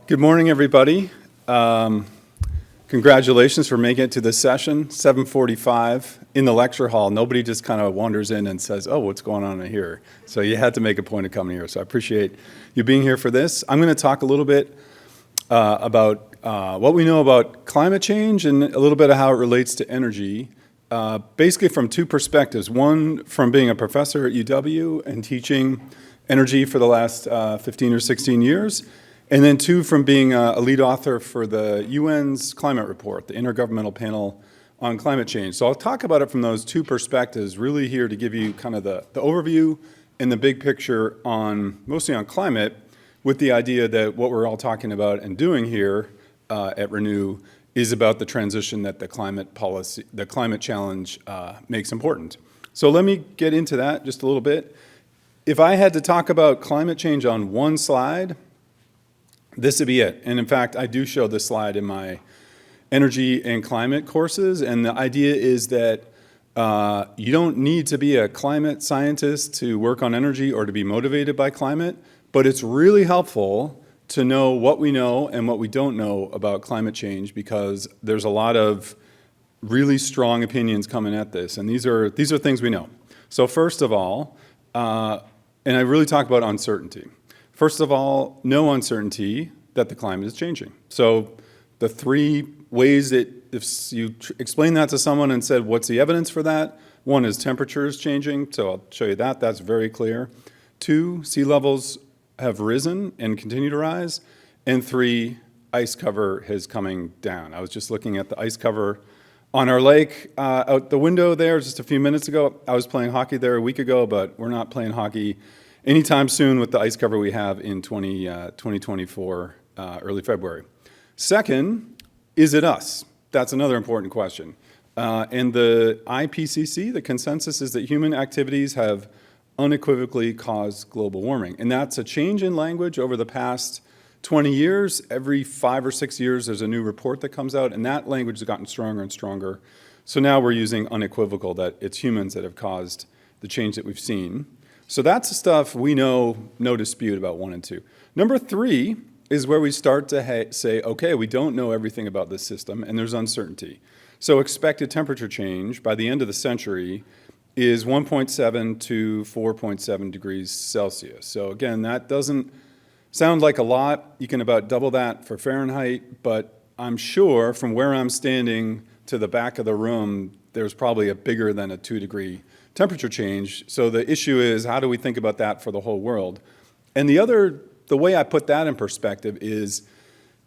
Good morning, everybody. Congratulations for making it to this session, 7:45 in the lecture hall. Nobody just kind of wanders in and says, oh, what's going on in here? So you had to make a point of coming here. So I appreciate you being here for this. I'm going to talk a little bit about what we know about climate change and a little bit of how it relates to energy, basically from two perspectives. One, from being a professor at UW and teaching energy for the last 15 or 16 years. And then two, from being a lead author for the UN's climate report, the Intergovernmental Panel on Climate Change. So I'll talk about it from those two perspectives, really here to give you kind of the overview and the big picture on, mostly on climate, with the idea that what we're all talking about and doing here at Renew is about the transition that the climate policy, the climate challenge makes important. So let me get into that just a little bit. If I had to talk about climate change on one slide, this would be it. And in fact, I do show this slide in my energy and climate courses. And the idea is that you don't need to be a climate scientist to work on energy or to be motivated by climate, but it's really helpful to know what we know and what we don't know about climate change, because there's a lot of really strong opinions coming at this. And these are things we know. So first of all, and I really talk about uncertainty. First of all, no uncertainty that the climate is changing. So the three ways that if you explain that to someone and said, what's the evidence for that? One is temperatures changing, so I'll show you that. That's very clear. Two, sea levels have risen and continue to rise. And three, ice cover is coming down. I was just looking at the ice cover on our lake out the window there just a few minutes ago. I was playing hockey there a week ago, but we're not playing hockey anytime soon with the ice cover we have in 2024, early February. Second, is it us? That's another important question. And the IPCC, the consensus is that human activities have unequivocally caused global warming. And that's a change in language over the past 20 years. Every 5 or 6 years, there's a new report that comes out, and that language has gotten stronger and stronger. So now we're using unequivocal, that it's humans that have caused the change that we've seen. So that's the stuff we know, no dispute about 1 and 2. Number 3 is where we start to say, okay, we don't know everything about this system, and there's uncertainty. So expected temperature change by the end of the century is 1.7 to 4.7 degrees Celsius. So again, that doesn't sound like a lot. You can about double that for Fahrenheit, but I'm sure from where I'm standing to the back of the room, there's probably a bigger than a 2-degree temperature change. So the issue is, how do we think about that for the whole world? And the way I put that in perspective is,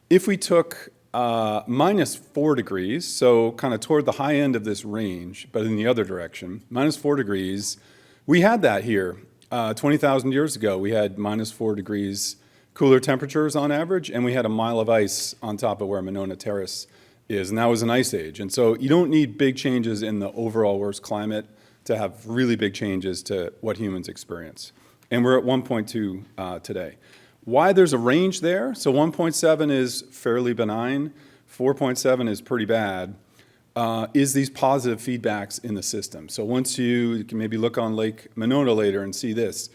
if we took minus 4 degrees, so kind of toward the high end of this range, but in the other direction, minus 4 degrees, we had that here 20,000 years ago. We had minus 4 degrees cooler temperatures on average, and we had a mile of ice on top of where Monona Terrace is, and that was an ice age. And so you don't need big changes in the overall worst climate to have really big changes to what humans experience. And we're at 1.2 today. Why there's a range there? So 1.7 is fairly benign, 4.7 is pretty bad, is these positive feedbacks in the system. So once you can maybe look on Lake Monona later and see this.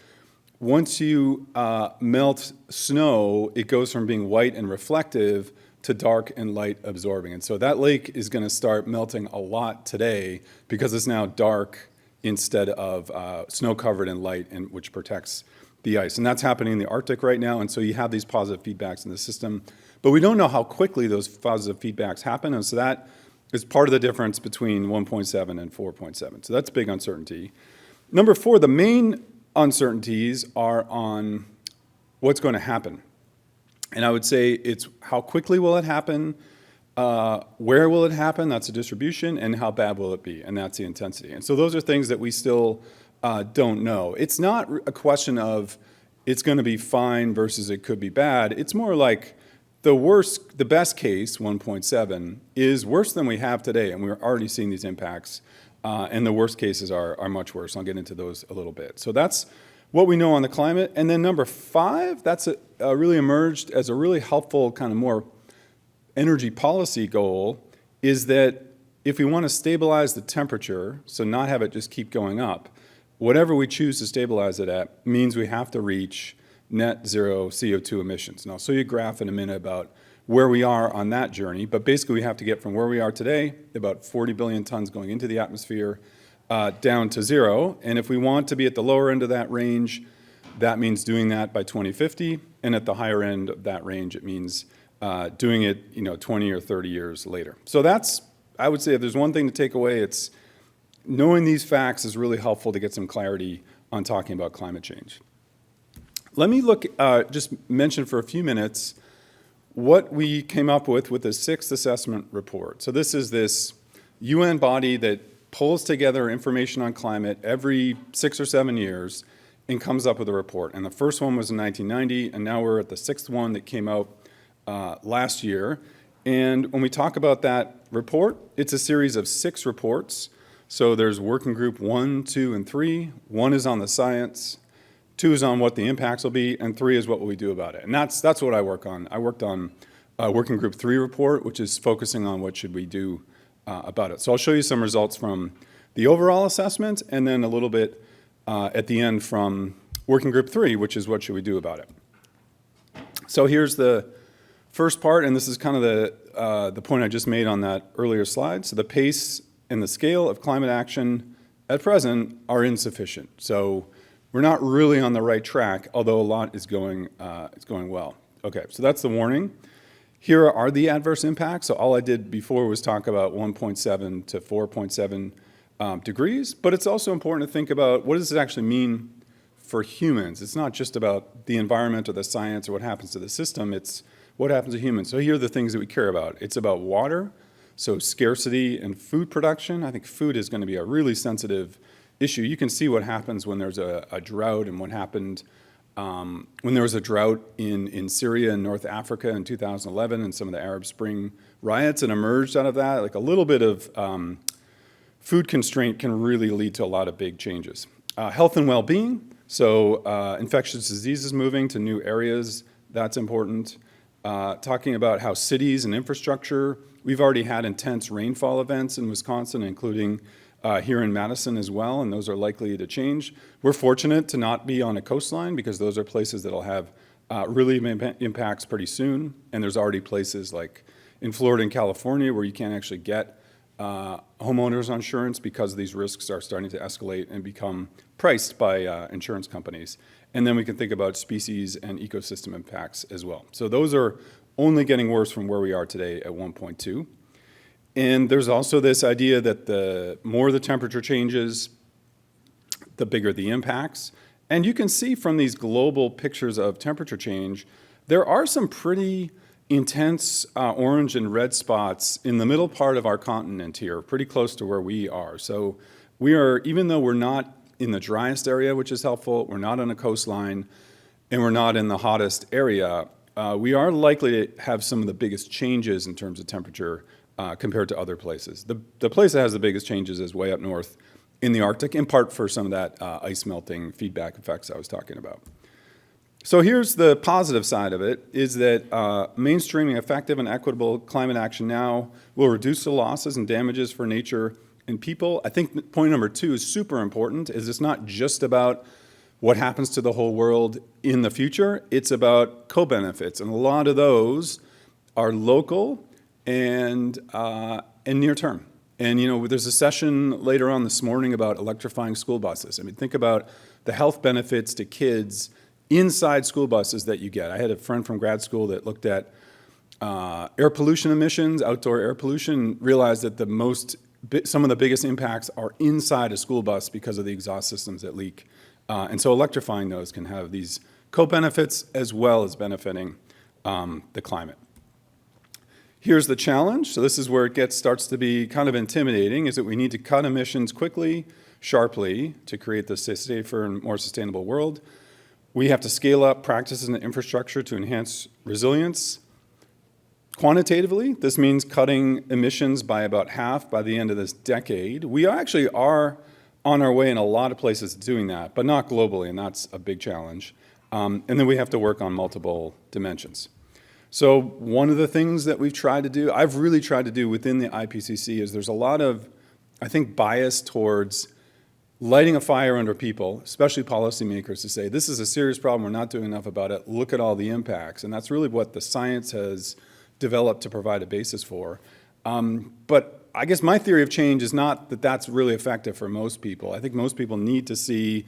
Once you melt snow, it goes from being white and reflective to dark and light absorbing. And so that lake is going to start melting a lot today because it's now dark instead of snow covered and light, and which protects the ice. And that's happening in the Arctic right now. And so you have these positive feedbacks in the system, but we don't know how quickly those positive feedbacks happen. And so that is part of the difference between 1.7 and 4.7. So that's big uncertainty. Number 4, the main uncertainties are on what's going to happen. And I would say it's how quickly will it happen, where will it happen, that's the distribution, and how bad will it be, and that's the intensity. And so those are things that we still don't know. It's not a question of it's going to be fine versus it could be bad. It's more like the best case, 1.7, is worse than we have today, and we're already seeing these impacts, and the worst cases are much worse. I'll get into those a little bit. So that's what we know on the climate. And then number 5, that's really emerged as a really helpful kind of more energy policy goal, is that if we want to stabilize the temperature, so not have it just keep going up, whatever we choose to stabilize it at means we have to reach net zero CO2 emissions. And I'll show you a graph in a minute about where we are on that journey, but basically we have to get from where we are today, about 40 billion tons going into the atmosphere, down to zero. And if we want to be at the lower end of that range, that means doing that by 2050, and at the higher end of that range, it means doing it 20 or 30 years later. So that's, I would say, if there's one thing to take away, it's knowing these facts is really helpful to get some clarity on talking about climate change. Let me just mention for a few minutes what we came up with the sixth assessment report. So this is this UN body that pulls together information on climate every 6 or 7 years and comes up with a report. And the first one was in 1990, and now we're at the sixth one that came out last year. And when we talk about that report, it's a series of 6 reports. So there's working group 1, 2, and 3. 1 is on the science, 2 is on what the impacts will be, and 3 is what will we do about it. And that's what I work on. I worked on working group 3 report, which is focusing on what should we do about it. So I'll show you some results from the overall assessment, and then a little bit at the end from working group 3, which is what should we do about it. So here's the first part, and this is kind of the point I just made on that earlier slide. So the pace and the scale of climate action at present are insufficient. So we're not really on the right track, although a lot is going well. Okay, so that's the warning. Here are the adverse impacts. So all I did before was talk about 1.7 to 4.7 degrees, but it's also important to think about what does it actually mean for humans. It's not just about the environment or the science or what happens to the system, it's what happens to humans. So here are the things that we care about. It's about water, so scarcity and food production. I think food is going to be a really sensitive issue. You can see what happens when there's a drought, and what happened when there was a drought in Syria and North Africa in 2011 and some of the Arab Spring riots, and emerged out of that. Like a little bit of food constraint can really lead to a lot of big changes. Health and well-being, so infectious diseases moving to new areas, that's important. Talking about how cities and infrastructure, we've already had intense rainfall events in Wisconsin, including here in Madison as well, and those are likely to change. We're fortunate to not be on a coastline because those are places that'll have really impacts pretty soon, and there's already places like in Florida and California where you can't actually get homeowners insurance because these risks are starting to escalate and become priced by insurance companies. And then we can think about species and ecosystem impacts as well. So those are only getting worse from where we are today at 1.2. And there's also this idea that the more the temperature changes, the bigger the impacts. And you can see from these global pictures of temperature change, there are some pretty intense orange and red spots in the middle part of our continent here, pretty close to where we are. So we are, even though we're not in the driest area, which is helpful, we're not on a coastline, and we're not in the hottest area, we are likely to have some of the biggest changes in terms of temperature compared to other places. The place that has the biggest changes is way up north in the Arctic, in part for some of that ice melting feedback effects I was talking about. So here's the positive side of it, is that mainstreaming effective and equitable climate action now will reduce the losses and damages for nature and people. I think point number 2 is super important, is it's not just about what happens to the whole world in the future, it's about co-benefits, and a lot of those are local and near term. And there's a session later on this morning about electrifying school buses. I mean, think about the health benefits to kids inside school buses that you get. I had a friend from grad school that looked at air pollution emissions, outdoor air pollution, realized that some of the biggest impacts are inside a school bus because of the exhaust systems that leak. And so electrifying those can have these co-benefits as well as benefiting the climate. Here's the challenge. So this is where it starts to be kind of intimidating, is that we need to cut emissions quickly, sharply, to create this safer and more sustainable world. We have to scale up practices and infrastructure to enhance resilience. Quantitatively, this means cutting emissions by about half by the end of this decade. We actually are on our way in a lot of places doing that, but not globally, and that's a big challenge. And then we have to work on multiple dimensions. So one of the things that we've tried to do, I've really tried to do within the IPCC, is there's a lot of, I think, bias towards lighting a fire under people, especially policymakers, to say, this is a serious problem, we're not doing enough about it, look at all the impacts. And that's really what the science has developed to provide a basis for. But I guess my theory of change is not that that's really effective for most people. I think most people need to see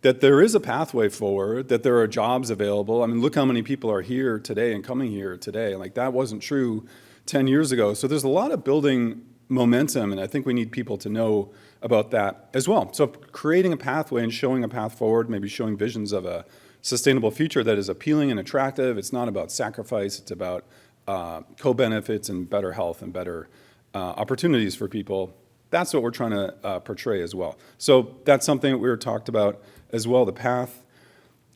that there is a pathway forward, that there are jobs available. I mean, look how many people are here today and coming here today. Like, that wasn't true 10 years ago. So there's a lot of building momentum, and I think we need people to know about that as well. So creating a pathway and showing a path forward, maybe showing visions of a sustainable future that is appealing and attractive. It's not about sacrifice, it's about co-benefits and better health and better opportunities for people. That's what we're trying to portray as well. So that's something that we were talked about as well, the path.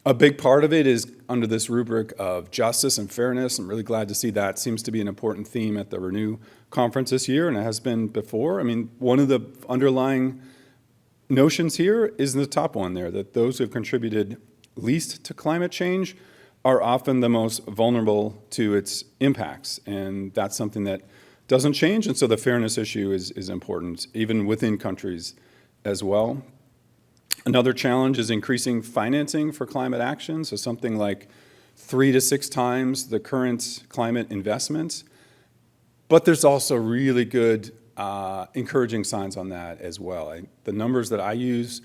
A big part of it is under this rubric of justice and fairness. I'm really glad to see that seems to be an important theme at the Renew conference this year, and it has been before. I mean, one of the underlying notions here is the top one there, that those who have contributed least to climate change are often the most vulnerable to its impacts. And that's something that doesn't change, and so the fairness issue is important, even within countries as well. Another challenge is increasing financing for climate action, so something like 3 to 6 times the current climate investments. But there's also really good encouraging signs on that as well. The numbers that I use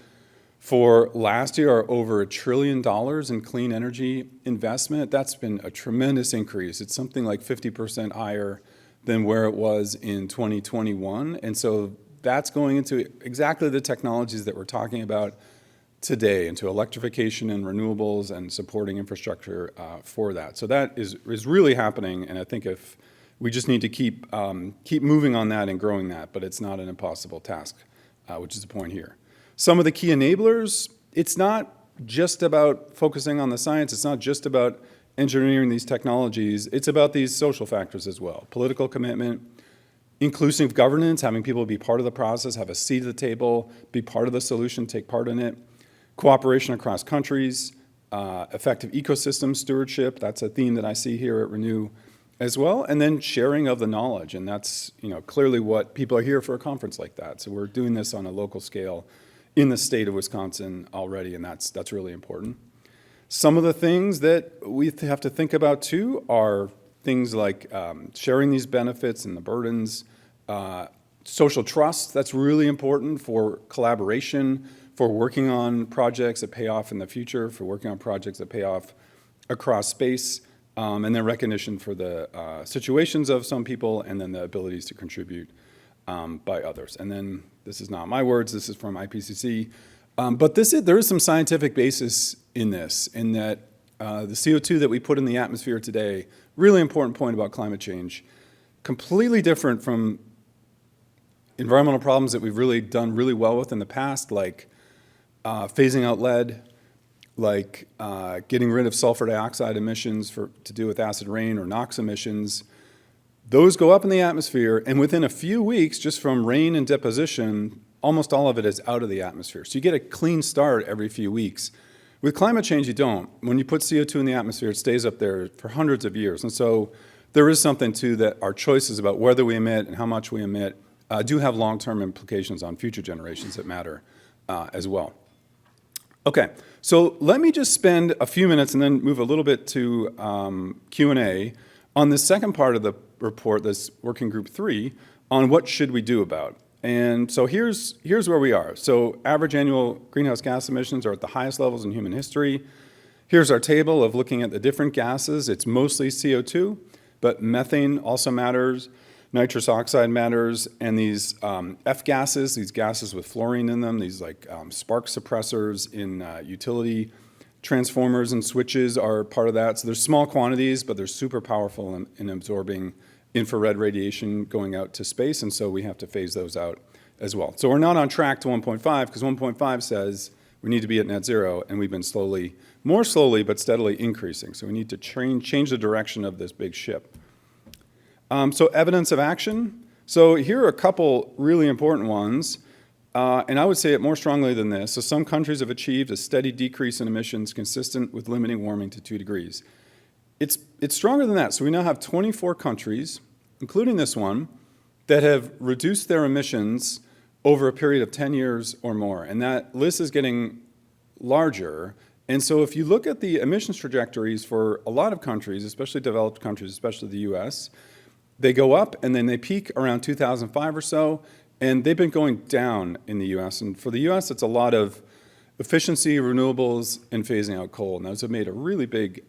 for last year are over $1 trillion in clean energy investment. That's been a tremendous increase. It's something like 50% higher than where it was in 2021. And so that's going into exactly the technologies that we're talking about today, into electrification and renewables and supporting infrastructure for that. So that is really happening, and I think if we just need to keep moving on that and growing that, but it's not an impossible task, which is the point here. Some of the key enablers, it's not just about focusing on the science, it's not just about engineering these technologies, it's about these social factors as well. Political commitment, inclusive governance, having people be part of the process, have a seat at the table, be part of the solution, take part in it. Cooperation across countries, effective ecosystem stewardship, that's a theme that I see here at Renew as well, and then sharing of the knowledge, and that's clearly what people are here for a conference like that. So we're doing this on a local scale in the state of Wisconsin already, and that's really important. Some of the things that we have to think about too are things like sharing these benefits and the burdens, social trust, that's really important for collaboration, for working on projects that pay off in the future, for working on projects that pay off across space, and then recognition for the situations of some people and then the abilities to contribute by others. And then, this is not my words, this is from IPCC, but there is some scientific basis in this, in that the CO2 that we put in the atmosphere today, really important point about climate change, completely different from environmental problems that we've really done really well with in the past, like phasing out lead, like getting rid of sulfur dioxide emissions to do with acid rain or NOx emissions. Those go up in the atmosphere, and within a few weeks, just from rain and deposition, almost all of it is out of the atmosphere. So you get a clean start every few weeks. With climate change, you don't. When you put CO2 in the atmosphere, it stays up there for hundreds of years. And so there is something to that. Our choices about whether we emit and how much we emit do have long-term implications on future generations that matter as well. Okay, so let me just spend a few minutes and then move a little bit to Q&A on the second part of the report, this working group 3, on what should we do about. And so here's where we are. So average annual greenhouse gas emissions are at the highest levels in human history. Here's our table of looking at the different gases. It's mostly CO2, but methane also matters, nitrous oxide matters, and these F gases, these gases with fluorine in them, these like spark suppressors in utility transformers and switches are part of that. So there's small quantities, but they're super powerful in absorbing infrared radiation going out to space, and so we have to phase those out as well. So we're not on track to 1.5, because 1.5 says we need to be at net zero, and we've been more slowly, but steadily increasing. So we need to change the direction of this big ship. So evidence of action. So here are a couple really important ones, and I would say it more strongly than this. So some countries have achieved a steady decrease in emissions consistent with limiting warming to 2 degrees. It's stronger than that. So we now have 24 countries, including this one, that have reduced their emissions over a period of 10 years or more. And that list is getting larger. And so if you look at the emissions trajectories for a lot of countries, especially developed countries, especially the US, they go up and then they peak around 2005 or so, and they've been going down in the US. And for the US, it's a lot of efficiency, renewables, and phasing out coal. And those have made a really big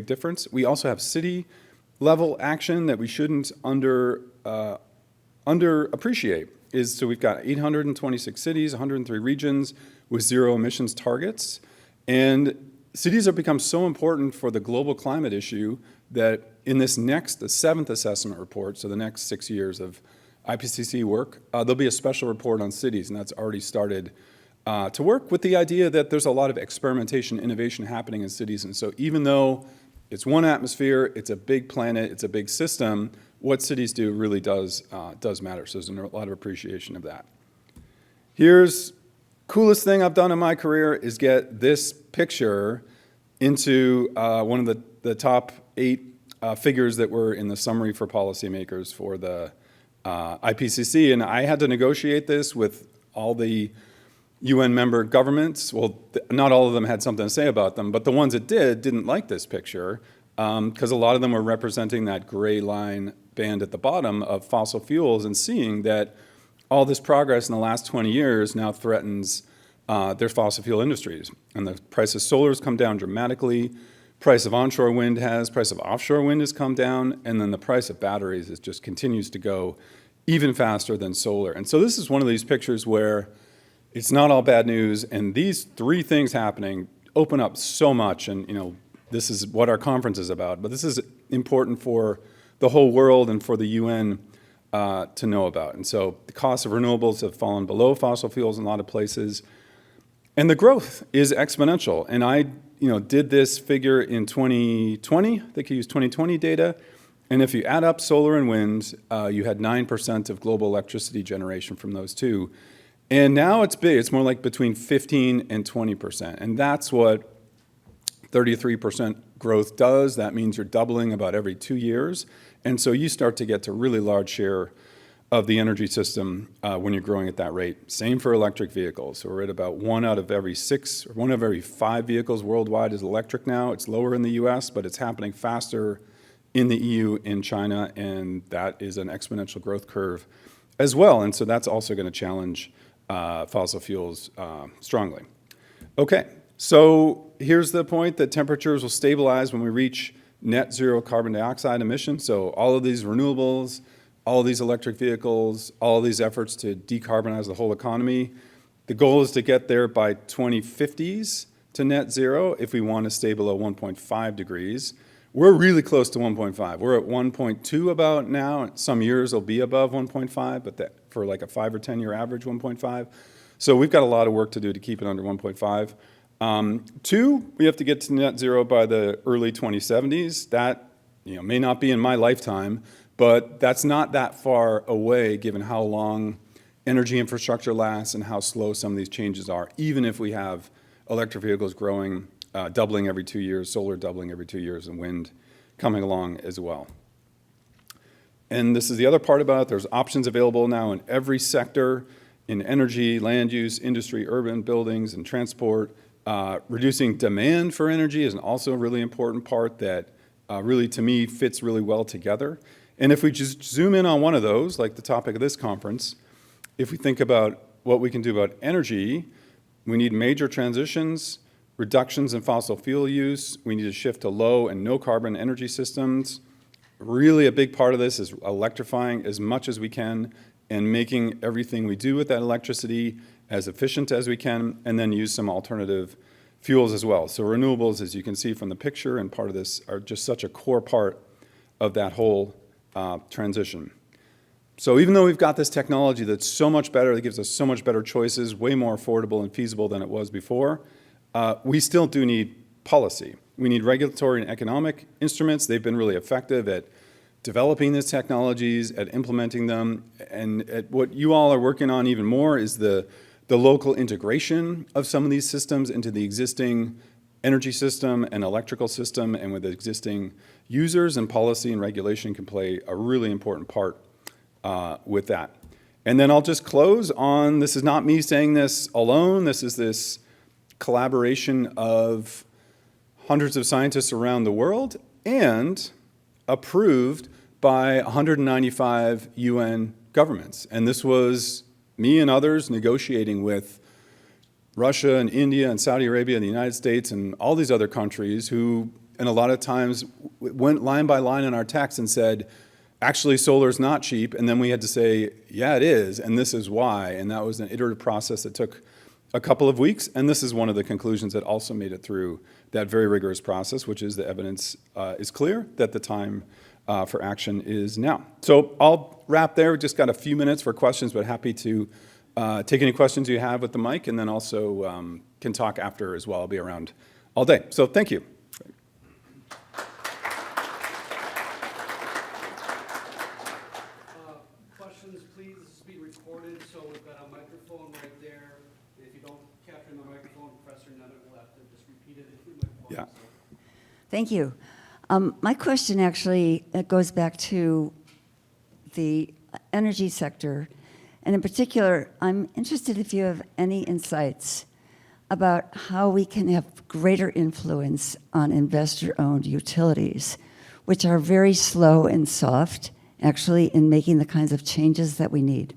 difference. We also have city-level action that we shouldn't underappreciate. So we've got 826 cities, 103 regions with zero emissions targets. And cities have become so important for the global climate issue that in this next, the 7th assessment report, so the next 6 years of IPCC work, there'll be a special report on cities, and that's already started to work with the idea that there's a lot of experimentation, innovation happening in cities. And so even though it's one atmosphere, it's a big planet, it's a big system, what cities do really does matter. So there's a lot of appreciation of that. Here's coolest thing I've done in my career is get this picture into one of the top 8 figures that were in the summary for policymakers for the IPCC. And I had to negotiate this with all the UN member governments. Well, not all of them had something to say about them, but the ones that didn't like this picture because a lot of them were representing that gray line band at the bottom of fossil fuels and seeing that all this progress in the last 20 years now threatens their fossil fuel industries. And the price of solar has come down dramatically, price of onshore wind has, price of offshore wind has come down, and then the price of batteries is just continues to go even faster than solar. And so this is one of these pictures where it's not all bad news, and these 3 things happening open up so much, and this is what our conference is about, but this is important for the whole world and for the UN to know about. And so the costs of renewables have fallen below fossil fuels in a lot of places, and the growth is exponential. And I did this figure in 2020, I think I used 2020 data, and if you add up solar and wind, you had 9% of global electricity generation from those two. And now it's big. It's more like between 15 and 20%. And that's what 33% growth does. That means you're doubling about every 2 years. And so you start to get to a really large share of the energy system when you're growing at that rate. Same for electric vehicles. So we're at about 1 out of every 6, or 1 out of every 5 vehicles worldwide is electric now. It's lower in the US, but it's happening faster in the EU, in China, and that is an exponential growth curve as well. And so that's also going to challenge fossil fuels strongly. Okay, so here's the point that temperatures will stabilize when we reach net zero carbon dioxide emissions. So all of these renewables, all of these electric vehicles, all of these efforts to decarbonize the whole economy, the goal is to get there by 2050s to net zero if we want to stay below 1.5 degrees. We're really close to 1.5. We're at 1.2 about now. Some years will be above 1.5, but for like a 5 or 10 year average, 1.5. So we've got a lot of work to do to keep it under 1.5. 2, we have to get to net zero by the early 2070s. That may not be in my lifetime, but that's not that far away given how long energy infrastructure lasts and how slow some of these changes are, even if we have electric vehicles growing, doubling every 2 years, solar doubling every 2 years, and wind coming along as well. And this is the other part about it. There's options available now in every sector, in energy, land use, industry, urban, buildings, and transport. Reducing demand for energy is also a really important part that really, to me, fits really well together. And if we just zoom in on one of those, like the topic of this conference, if we think about what we can do about energy, we need major transitions, reductions in fossil fuel use. We need to shift to low and no carbon energy systems. Really a big part of this is electrifying as much as we can and making everything we do with that electricity as efficient as we can, and then use some alternative fuels as well. So renewables, as you can see from the picture and part of this, are just such a core part of that whole transition. So even though we've got this technology that's so much better, that gives us so much better choices, way more affordable and feasible than it was before, we still do need policy. We need regulatory and economic instruments. They've been really effective at developing these technologies, at implementing them, and at what you all are working on even more is the local integration of some of these systems into the existing energy system and electrical system, and with existing users, and policy and regulation can play a really important part with that. And then I'll just close on, this is not me saying this alone, this is this collaboration of hundreds of scientists around the world and approved by 195 UN governments. And this was me and others negotiating with Russia and India and Saudi Arabia and the United States and all these other countries who, and a lot of times, went line by line in our text and said, actually, solar is not cheap. And then we had to say, yeah, it is, and this is why. And that was an iterative process that took a couple of weeks. And this is one of the conclusions that also made it through that very rigorous process, which is the evidence is clear that the time for action is now. So I'll wrap there. We just got a few minutes for questions, but happy to take any questions you have with the mic, and then also can talk after as well. I'll be around all day. So thank you. Questions, please. This is being recorded, so we've got a microphone right there. If you don't capture the microphone, Professor Nennett will have to just repeat it if you might want. Yeah. Thank you. My question actually goes back to the energy sector. And in particular, I'm interested if you have any insights about how we can have greater influence on investor-owned utilities, which are very slow and soft, actually, in making the kinds of changes that we need.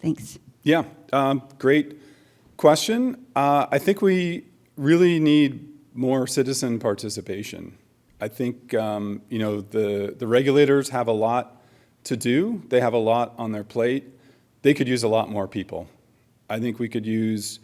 Thanks. Yeah, great question. I think we really need more citizen participation. I think the regulators have a lot to do. They have a lot on their plate. They could use a lot more people. I think we could use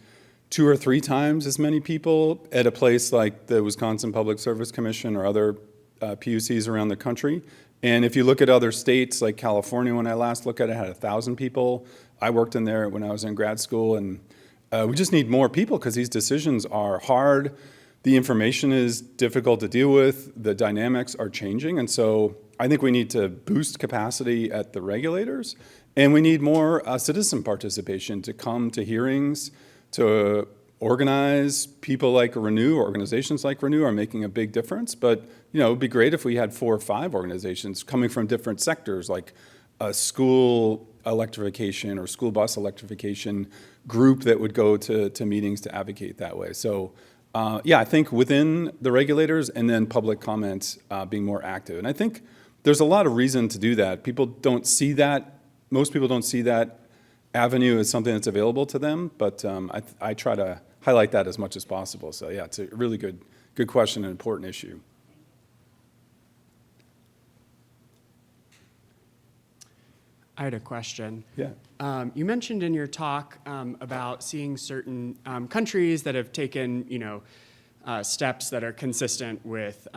2 or 3 times as many people at a place like the Wisconsin Public Service Commission or other PUCs around the country. And if you look at other states like California, when I last looked at it, had 1,000 people. I worked in there when I was in grad school, and we just need more people because these decisions are hard. The information is difficult to deal with. The dynamics are changing. And so I think we need to boost capacity at the regulators, and we need more citizen participation to come to hearings, to organize. People like Renew, organizations like Renew are making a big difference. But it would be great if we had 4 or 5 organizations coming from different sectors, like a school electrification or school bus electrification group that would go to meetings to advocate that way. So I think within the regulators and then public comments being more active. And I think there's a lot of reason to do that. People don't see that. Most people don't see that avenue as something that's available to them, but I try to highlight that as much as possible. So yeah, it's a really good question and important issue. I had a question. Yeah. You mentioned in your talk about seeing certain countries that have taken, steps that are consistent with,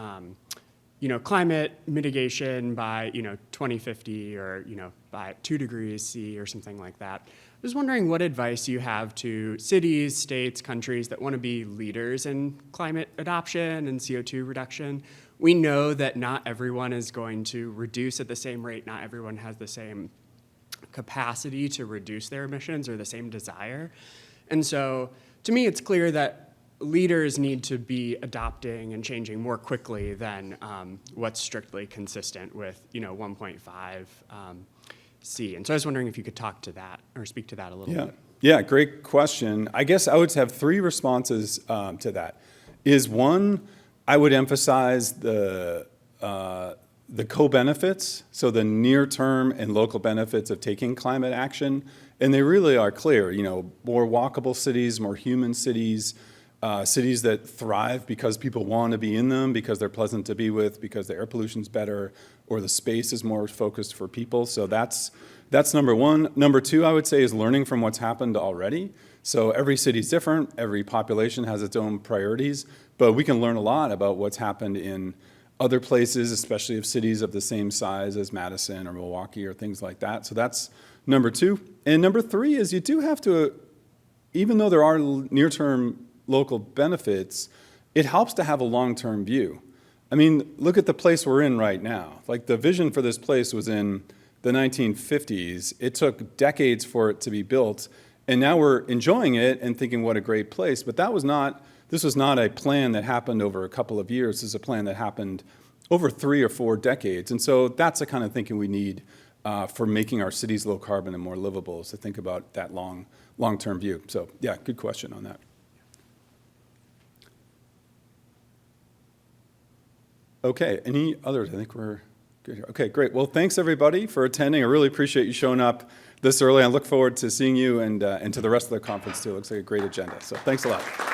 climate mitigation by, 2050 or, by 2 degrees C or something like that. I was wondering what advice you have to cities, states, countries that want to be leaders in climate adoption and CO2 reduction. We know that not everyone is going to reduce at the same rate. Not everyone has the same capacity to reduce their emissions or the same desire. And so to me, it's clear that leaders need to be adopting and changing more quickly than what's strictly consistent with 1.5 C. And so I was wondering if you could talk to that or speak to that a little bit. Yeah, great question. I guess I would have 3 responses to that. Is one, I would emphasize the co-benefits, so the near-term and local benefits of taking climate action, and they really are clear. More walkable cities, more human cities, cities that thrive because people want to be in them, because they're pleasant to be with, because the air pollution's better, or the space is more focused for people. So that's number 1. Number 2, I would say, is learning from what's happened already. So every city's different, every population has its own priorities, but we can learn a lot about what's happened in other places, especially if cities of the same size as Madison or Milwaukee or things like that. So that's number 2. And number 3 is you do have to, even though there are near-term local benefits, it helps to have a long-term view. I mean, look at the place we're in right now. Like, the vision for this place was in the 1950s. It took decades for it to be built, and now we're enjoying it and thinking what a great place. But this was not a plan that happened over a couple of years. This is a plan that happened over 3 or 4 decades. And so that's the kind of thinking we need for making our cities low carbon and more livable is to think about that long-term view. So yeah, good question on that. Okay, any others? I think we're good here. Okay, great. Well, thanks everybody for attending. I really appreciate you showing up this early. I look forward to seeing you and to the rest of the conference too. It looks like a great agenda. So thanks a lot.